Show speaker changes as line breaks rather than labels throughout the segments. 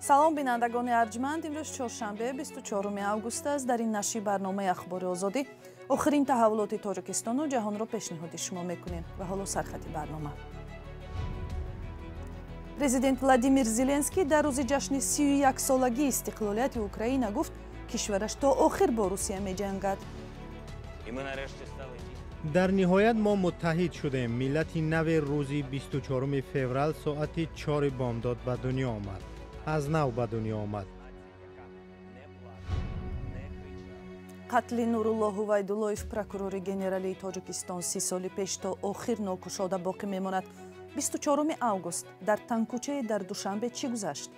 салом бинандагони арҷманд, имрӯз чоршанбе 24 август аст. дар ин нашри барномаи ахбори озодӣ охирин таҳаввулоти тоҷикистону ҷаҳонро пешниҳоди шумо мекунем ва ҳоло сархати барнома. Президент Владимир Зеленский дар рӯзи ҷашни 31-солагии истиқлолияти Украина гуфт, кишвараш то охир бо Русия меҷангад.
дар ниҳоят мо муттаҳид шудем. миллати нави рӯзи 24 феврал соати 4 бомдод ба дунё омад. аз нав ба дунё омад.
қатли Нурулло Ҳувайдуллоев, прокурори генералии Тоҷикистон 30 соли пеш то охир нокушода боқӣ мемонад. 24 август дар танкӯчае дар Душанбе чӣ гузашт?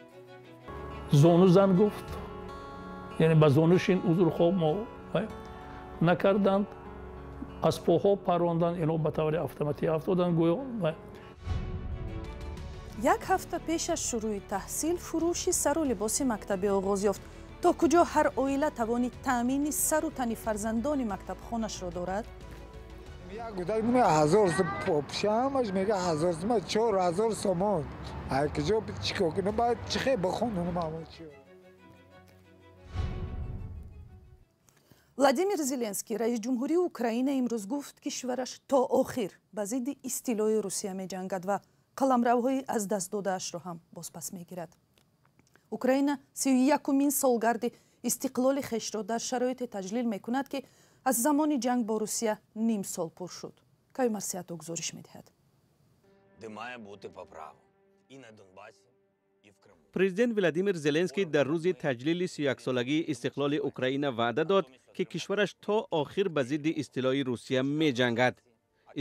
зону зан гуфт, яъне ба зонушин узрхоҳ мо накарданд, аз поҳо парондан, ино ба таври автоматӣ афтоданд гӯё.
як ҳафта пеш аз шурӯи таҳсил фурӯши сару либоси мактабӣ оғоз ёфт. то куҷо ҳар оила тавони таъмини сару тани фарзандони мактабхонашро дорад?
як гудай муна 1000 попшамаш мега 1000 сомон 4000 сомон. ай куҷо чикор кунам баъд чихе бахонам мамо чӣ.
Владимир Зеленский, раис ҷумҳурии Украина, имрӯз гуфт, кишвараш то охир ба зидди истилои Русия меҷангад ва қаламравҳои аз даст додаашро ҳам бозпас мегирад. Украина 31-умин солгарди истиқлоли хешро дар шароите таҷлил мекунад, ки аз замони ҷанг бо Русия ним сол пур шуд. Кай Марсиято гузориш медиҳад.
президент Владимир Зеленский дар рӯзи таҷлили 31-солагии истиқлоли Украина ваъда дод, ки кишвараш то охир ба зидди истилои Русия меҷангад.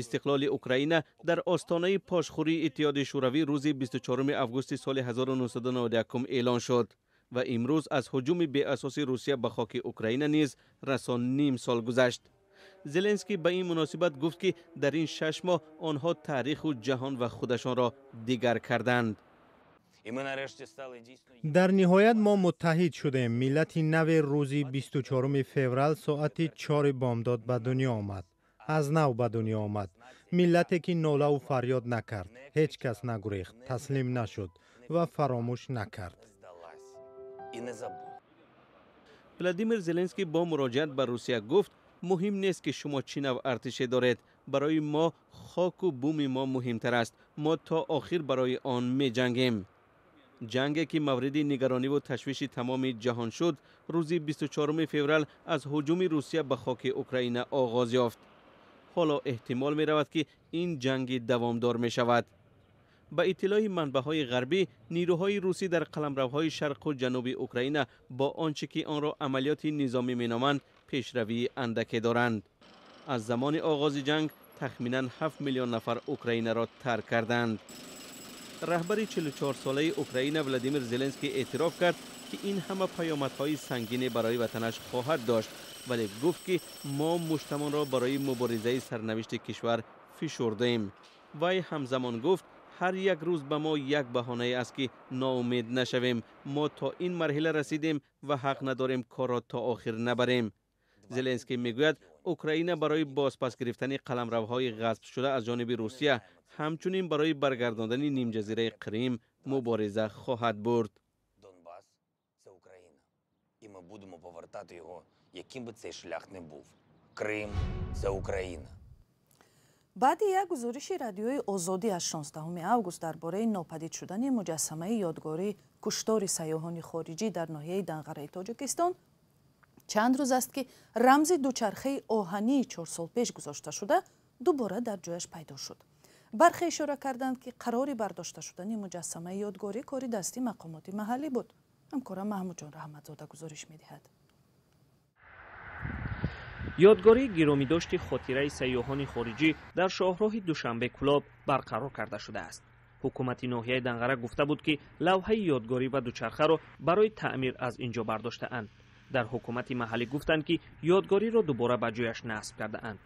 استقلال اوکراین در آستانه پاشخوری اتحاد شوروی روز 24 آگوست سال 1991 اعلان شد و امروز از هجوم بی اساس روسیه به خاک اوکراین نیز رسان نیم سال گذشت. زلنسکی به این مناسبت گفت که در این 6 ماه آنها تاریخ و جهان و خودشان را دیگر کردند.
در نهایت ما متحد شدیم. ملت نو روزی 24 فوریه ساعت 4 بامداد به دنیا آمد. از نو به دنیا آمد. ملتی که ناله و فریاد نکرد، هیچ کس نگریخت، تسلیم نشد و فراموش نکرد.
ولادیمیر زلنسکی با مراجعت به روسیه گفت مهم نیست که شما چه نوع ارتشی دارید، برای ما خاک و بوم ما مهمتر است. ما تا آخر برای آن می جنگیم. جنگی که مورد نگرانی و تشویش تمام جهان شد، روز 24 فوریه از هجوم روسیه به خاک اوکراین آغاز یافت. حالا احتمال می رود که این جنگ دوامدار می شود. با اطلاع منبع‌های غربی، نیروهای روسی در قلمروهای شرق و جنوب اوکراین با آنچه که آن را عملیات نظامی می‌نامند پیشروی اندکی دارند. از زمان آغاز جنگ تخمیناً 7 میلیون نفر اوکراین را ترک کردند. رهبر 44 ساله اوکراین ولادیمیر زلنسکی اعتراف کرد که این همه پیامدهای سنگین برای وطنش خواهد داشت، ولی گفت که ما مشتمان را برای مبارزه سرنوشت کشور فشردیم. وی همزمان گفت هر یک روز به ما یک بهانه است که ناامید نشویم. ما تا این مرحله رسیدیم و حق نداریم کار را تا آخر نبریم. زلنسکی میگوید اوکراین برای بازپس گرفتن قلمروهای غصب شده از جانب روسیه همچنین برای برگرداندن نیم جزیره کریم مبارزه خواهد برد.
Донбас – це Україна. І ми будемо повертати його, яким би цей шлях не був. Крим – це Україна.
баъди як гузориши радиои озодӣ аз 16 август дар бораи нопадид шудани муҷассамаи ёдгории куштори сайёҳони хориҷӣ дар ноҳияи Данғараи Тоҷикистон, чанд рӯз аст ки рамзи дучархаи оҳании 4 сол пеш гузошта шуда дубора дар ҷояш пайдо шуд. бархе ишора карданд ки қарори бардошта шудани муҷассамаи ёдгорӣ кори дасти мақомоти маҳаллӣ буд. ҳамкорам маҳмудҷон раҳматзода гузориш медиҳад.
یادگاری گرامیداشت خاطره سیاحان خارجی در شاهراه دوشنبه کلاب برقرار کرده شده است. حکومت ناحیه دنغره گفته بود که لوحه یادگاری و دوچرخه را برای تعمیر از اینجا برداشته اند. در حکومت محلی گفتند که یادگاری را دوباره به جایش نصب کرده اند.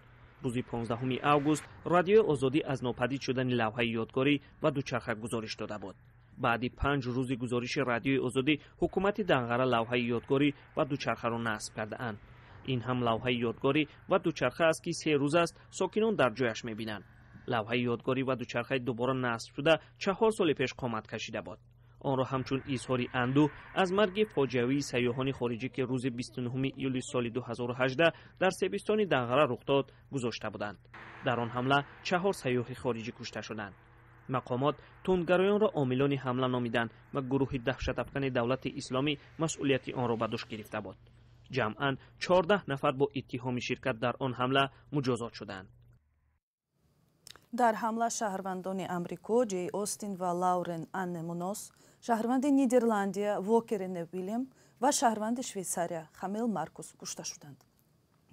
روز 15 آگوست رادیو آزادی از ناپدید شدن لوحه یادگاری و دوچرخه گزارش داده بود. بعد 5 روز گزارش رادیو آزادی، حکومت دنغره لوحه یادگاری و دوچرخه را نصب کرده اند. این هم لوحه یادگاری و دوچرخه است که 3 روز است ساکنان در جایش می‌بینند. لوحه یادگاری و دوچرخه دوباره نصب شده 4 سال پیش قامت کشیده بود. آن را همچون اظهار اندوه از مرگ فاجعه‌ای سیاحان خارجی که روز 29 ایولی سال 2018 در سیبستان دنقره رخ داد گذاشته بودند. در آن حمله 4 سیاح خارجی کشته شدند. مقامات تندگرایان را عاملان حمله نامیدند و گروه دهشت افکن دولت اسلامی مسئولیت آن را به دوش گرفته بود. جمعاً 14 نفر با اتهام شرکت در آن حمله مجازات شدند.
در حمله شهروندان امریکا جی اوستین و لاورن انمونوس، شهروند نیدرلندیا ووکر ویلیام و شهروند شویساریا خامیل مارکوس کشته شدند.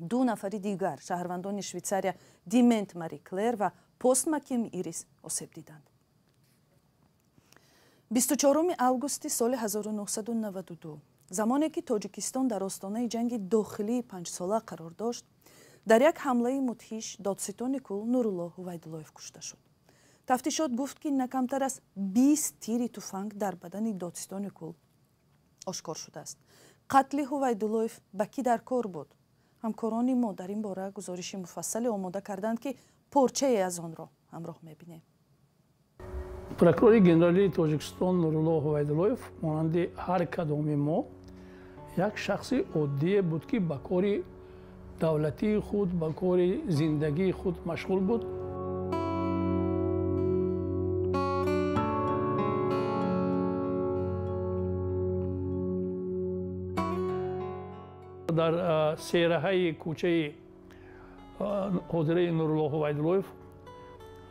2 نفر دیگر شهروندان شویساریا دیمنت ماری کلر و پست مکیم ایریس آسیب دیدند. 24 августи سال 1992 زمانی که تاجیکستان در آستانه جنگ داخلی 5 ساله قرار داشت، در یک حمله مدهش دادستان کل نورالله هویدولویف کشته شد. تفتیشات گفت که نه کمتر از 20 تیر تفنگ در بدن دادستان کل آشکار شده است. قتل هویدولویف با کی در کار بود؟ همکاران ما در این باره گزارش مفصل آماده کردند که پارچه از آن را همراه می‌بینیم.
پروکورور گنرالی تاجیکستان نورالله هویدولویف مانند هر کدام ما یک شخص عادی بود که با کار دولتی خود با کار زندگی خود مشغول بود. در سیرهای کوچه حاضره نورالله هویدولویف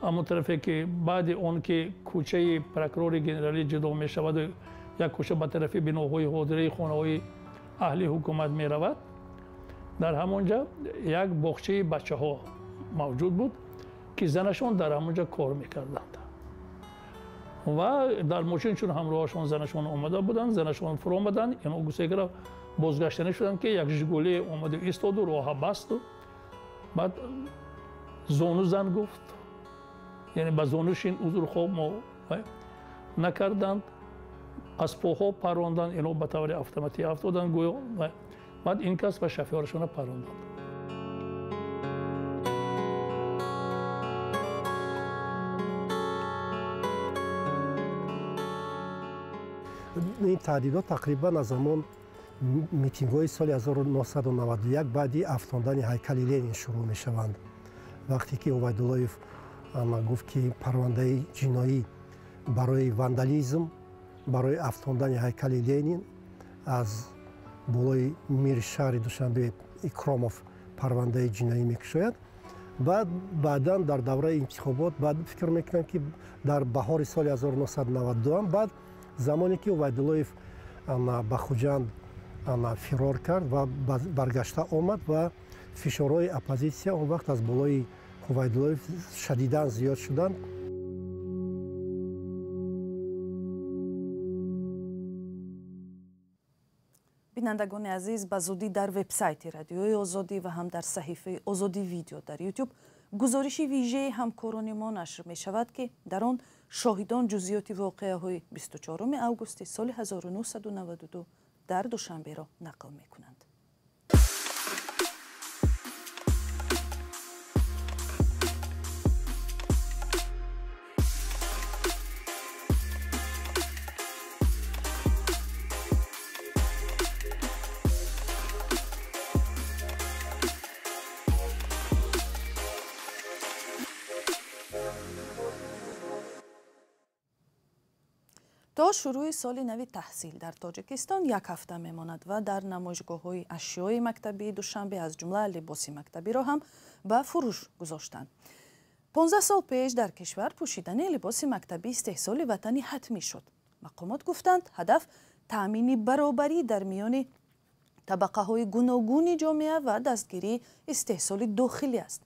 اما طرفی که بعد اون که کوچه پروکورور گنرالی جدا می شود یک کوچه به طرف بناهای حاضره خانه‌های اهل حکومت می رود، در همونجا یک باغچه بچه ها موجود بود که زنشان در همونجا کار میکردند و در ماشین چون همراهشان زنشان آمده بودند، زنشان فرو آمدند، اینا گوسه بازگشتنی شدند که یک ژگولی آمده ایستاد و راه بست و بعد زانو زن گفت، یعنی به زانوش این عذر خواب ما نکردند، از پاها پراندند، اینا به طور اتوماتیک افتادند گویا، بعد این کس و شفیارشان پراندند.
این تعدیدات تقریبا از زمان میتینگ‌های سال 1991 بعدی افشاندن هیکل لنین شروع می‌شوند. وقتی که هویدولویف گفت که پرونده جنایی برای واندالیسم، برای افشاندن هیکل لنین از بالای میر شهر دوشنبه اکراموف پرونده جنایی میکشاید. بعدا در دوره انتخابات بعد فکر میکنم که در بهار سال 1992 بعد زمانی که هویدولویف به خوجند فرار کرد و برگشته آمد و فشارهای اپوزیسیا اون وقت از بالای هویدولویف شدیداً زیاد شدند.
بینندگان عزیز، به زودی در وبسایت رادیوی آزادی و هم در صحیفه آزادی ویدیو در یوتیوب گزارش ویژه همکاران ما نشر می شود که در آن شاهدان جزئیات واقعه های 24 августи سال 1992 در دوشنبه را نقل می کنند. تا شروع سال نو تحصیل در تاجیکستان یک هفته میماند و در نمایشگاه‌های اشیای مکتبی دوشنبه از جمله لباس مکتبی را هم به فروش گذاشتند. 15 سال پیش در کشور پوشیدن لباس مکتبی استحصال وطنی حتمی شد. مقامات گفتند هدف تأمین برابری در میان طبقه‌های گوناگون جامعه و دستگیری استحصال داخلی است.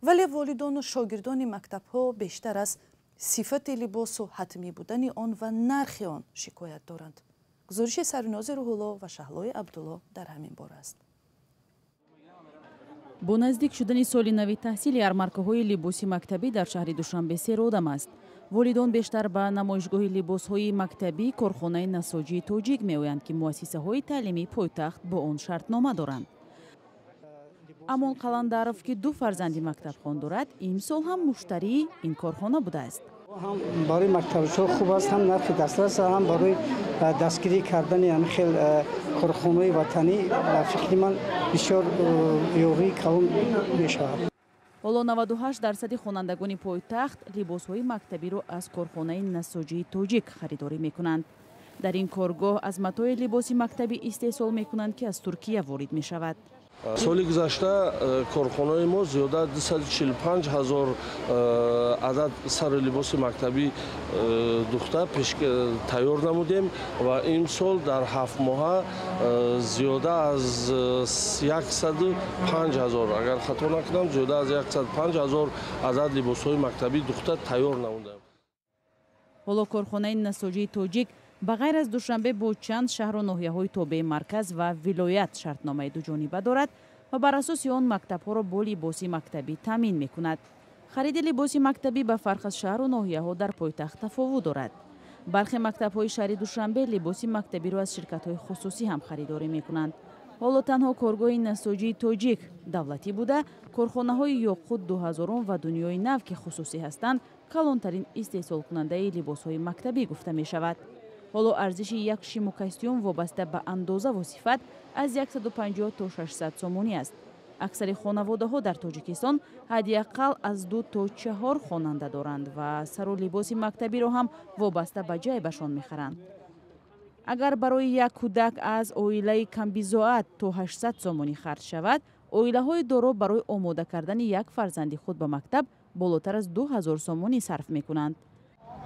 ولی والدان و شاگردان مکتب‌ها بیشتر از صفت لباس و حتمی بودن آن و نرخ آن شکایت دارند. گزارش سرناز روح‌الله و شهلای عبدالله در همین باره است.
با نزدیک شدن سال نو تحصیل ярмаркаҳои либоси мактабӣ дар шаҳри душанбе серодам аст. волидон бештар ба намоишгоҳи либосҳои мактабӣ корхонаи насоҷии тоҷик меоянд ки муассисаҳои таълимии пойтахт бо он шартнома доранд. амон қаландаров ки 2 фарзанди мактабхон дорад, имсол ҳам муштарии ин корхона будааст.
هم برای مکتبشو خوب است، هم نرخ دسترس، هم برای دستگیری کردن همین خیل کارخانه‌های وطنی فکر من بسیار یاری کلان میشود.
ҳоло 98% хонандагони пойтахт либосҳои мактабиро аз корхонаи насоҷии тоҷик харидорӣ мекунанд. дар ин коргоҳ аз матои либоси мактабӣ истеҳсол мекунанд ки аз Туркия ворид мешавад.
соли гузашта корхонаи мо зиёда 245 000 адад сари либоси мактабӣ духта тайёр намудем ва имсол дар 7 моҳа зиёда аз 105 000, агар хато накунам, зиёда аз 105 000 адад либосҳои мактабӣ духта тайёр намудем.
ҳоло корхонаи насоҷии тоҷик ба ғайр аз душанбе бо чанд шаҳру ноҳияҳои тобеи марказ ва вилоят шартномаи дуҷониба дорад ва бар асоси он мактабҳоро бо либоси мактабӣ таъмин мекунад. хариди либоси мактабӣ ба фарқ аз шаҳру ноҳияҳо дар пойтахт тафовут дорад. бархе мактабҳои шаҳри душанбе либоси мактабиро аз ширкатҳои хусусӣ ҳам харидорӣ мекунанд. ҳоло танҳо коргоҳи насоҷии тоҷик давлатӣ буда, корхонаҳои Ёқут 2000 ва Дунёи нав ки хусусӣ ҳастанд, калонтарин истеҳсолкунандаи либосҳои мактабӣ гуфта мешавад. ҳоло арзиши як шиму костюм вобаста ба андозаву сифат аз 150 то 600 сомонӣ аст. аксари хонаводаҳо дар Тоҷикистон ҳадиаққал аз 2 то 4 хонанда доранд ва сару либоси мактабиро ҳам вобаста ба ҷайбашон мехаранд. агар барои як кӯдак аз оилаи камбизоат то 800 сомонӣ харҷ шавад, оилаҳои доро барои омода кардани як фарзанди худ ба мактаб болотар аз 2000 сомонӣ сарф мекунанд.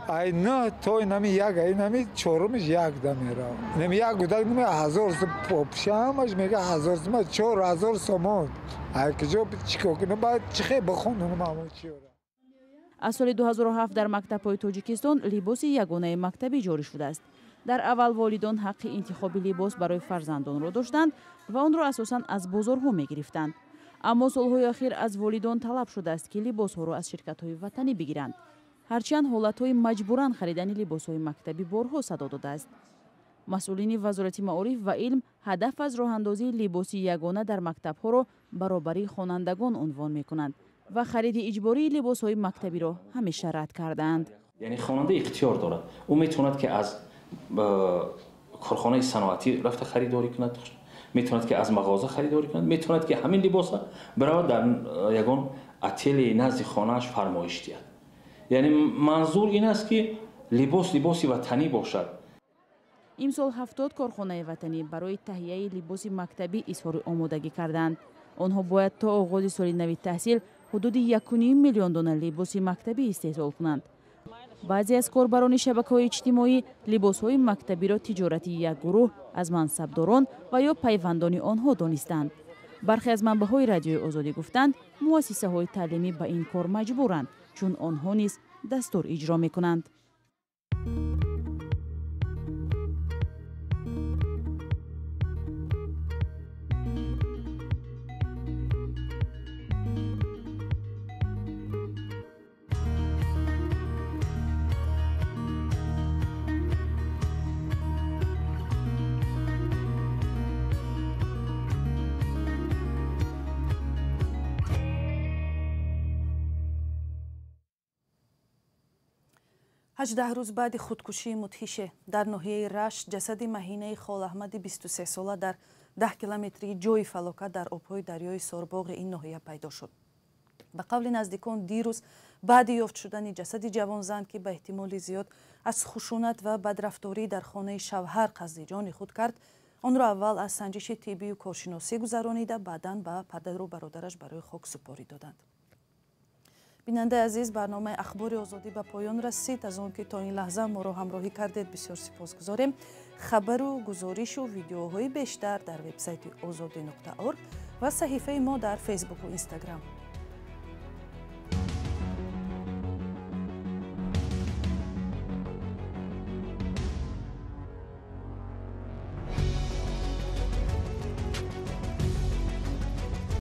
ай не то нами як ай нами чорумиш як да мера нами як кӯдак нами 1000 попшамаш мега 1000 сомон 4000 сомон ай киҷо чикокина баъд чихе бахонум амочиора.
аз соли 2007 дар мактабҳои Тоҷикистон либоси ягонаи мактабӣ ҷорӣ шудааст. дар аввал волидон ҳаққи интихоби либос барои фарзандонро доштанд ва онро асосан аз бозорҳо мегирифтанд. аммо солҳои ахир аз волидон талаб шудааст ки либосҳоро аз ширкатҳои ватанӣ бигиранд. ҳарчанд ҳолатҳои маҷбуран харидани либосҳои мактабӣ борҳо садо додааст. масъулини вазорати маориф ва илм ҳадаф аз роҳандозии либоси ягона дар мактабҳоро баробарии хонандагон унвон мекунанд ва хариди иҷбории либосҳои мактабиро ҳамеша рад кардаанд.
яъне хонанда ихтиёр дорад, ӯ метавонад ки аз корхонаи саноатӣ рафта харидорӣ кунад, метавонад ки аз мағоза харидорӣ кунад, метавонад ки ҳамин либоса баравад дар ягон отели назди хонааш фармоиш диҳад. яъне манзур ин аст ки либоси ватанӣ бошад.
имсол 70 корхонаи ватанӣ барои таҳияи либоси мактабӣ изҳори омодагӣ карданд. онҳо бояд то оғози соли нави таҳсил ҳудуди 1.5 миллион дона либоси мактабӣ истеҳсол кунанд. баъзе аз корбарони шабакаҳои иҷтимоӣ либосҳои мактабиро тиҷорати як гурӯҳ аз мансабдорон ва ё пайвандони онҳо донистанд. бархе аз манбаъҳои радиои Озодӣ гуфтанд, муассисаҳои таълимӣ ба ин кор маҷбуранд, чун онҳо низ дастур иҷро мекунанд.
هجده روز بعد خودکشی مدهشه در ناحیه رشت جسد مهینه خالاحمد 23 ساله در 10 کیلومتری جای فلاکت در آبهای دریای سارباغ این ناحیه پیدا شد. به قول نزدیکان دیروز بعد یافت شدن جسد جوانزن که به احتمال زیاد از خشونت و بدرفتاری در خانه شوهر قصد جان خود کرد، آن را اول از سنجش طبی و کارشناسی گذرانیده بعداً به پدر و برادرش برای خاک سپاری دادند. بیننده عزیز، برنامه اخبار آزادی به پایان رسید. از اون که تا این لحظه ما را همراهی کردید بسیار سپاسگزاریم. خبر و گزارش و ویدیوهای بیشتر در وبسایت azadi.org و صحیفه ما در فیسبوک و اینستاگرام.